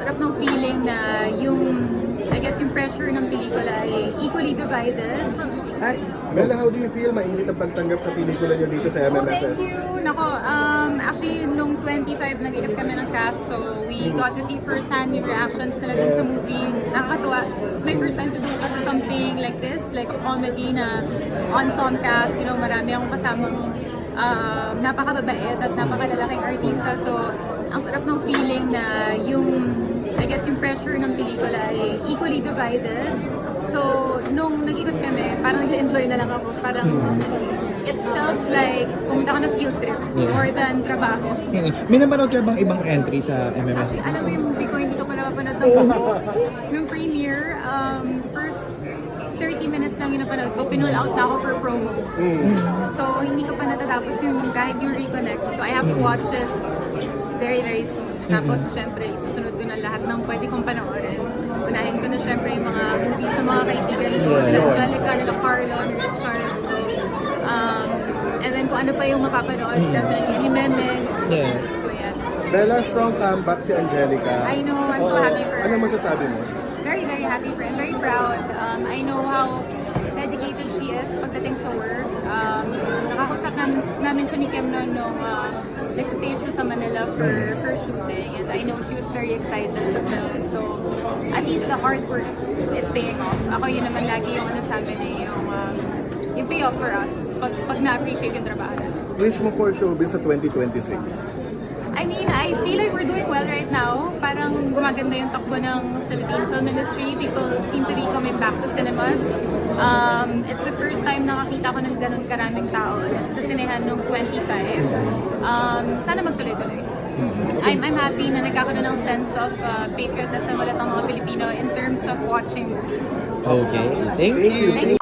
sarap ng feeling na I guess yung pressure ng pelikula ay equally divided. Ay, Bella, how do you feel? Mainit ang pagtanggap sa pelikula nyo dito sa Oh, MMFF? thank you! Nako, actually, nung 25, nag-ilap kami ng cast, so we got to see first-hand yung reactions nila dun sa movie. Nakakatuwa. It's my first time to do something like this, like a comedy na ensemble cast. You know, marami akong kasamang napakababait at napakalalaking artista. So, ang sarap ng feeling na I guess yung pressure ng pelikula ay equally divided. So, nung nag-ikot kami, parang nag-enjoy na lang ako. Parang, it felt like pumunta ako na field trip more than trabaho. May napanood ka bang ibang entry sa MMFF? Actually, alam mo yung movie ko, hindi ko pa napapanood ng buo. Nung premiere, first 30 minutes lang yung napanood ko, pinull out na ako for promo. So, hindi ko pa natatapos kahit yung reconnect. So, I have to watch it very, very soon. Tapos, syempre, isusunod ko na lahat ng pwede kong panoorin. Unahin ko na syempre yung mga movies ng mga kaibigan ko, nila Angelica, nila Carlo, nila Richard. So, and then kung ano pa yung mapapanood, definitely ni Meme. Yeah. So, yeah. Bella, strong comeback si Angelica. I know, I'm so happy for her. Ano masasabi mo? Very, very happy for her. Very proud. I know how dedicated she is pagdating sa work. Nakakusap namin siya ni Kim noon nung nag-stage siya sa Manila for shooting. And I know she was very excited to film. So, at least the hard work is paying off. Ako yun naman lagi yung sa amin yung payoff for us pag na-appreciate yung trabaho natin. Wish mo for showbiz sa 2026? I mean, I feel like we're doing well right now. Parang gumaganda yung takbo ng Philippine film industry. People seem to be coming back to cinemas. It's the first time nakakita ko ng ganun karaming tao ulit sa sinehan nung 25. Sana magtuloy-tuloy. I'm happy na nagkakaroon ng sense of patriotism ulit ang mga Pilipino in terms of watching movies. Okay. Thank you. Thank you.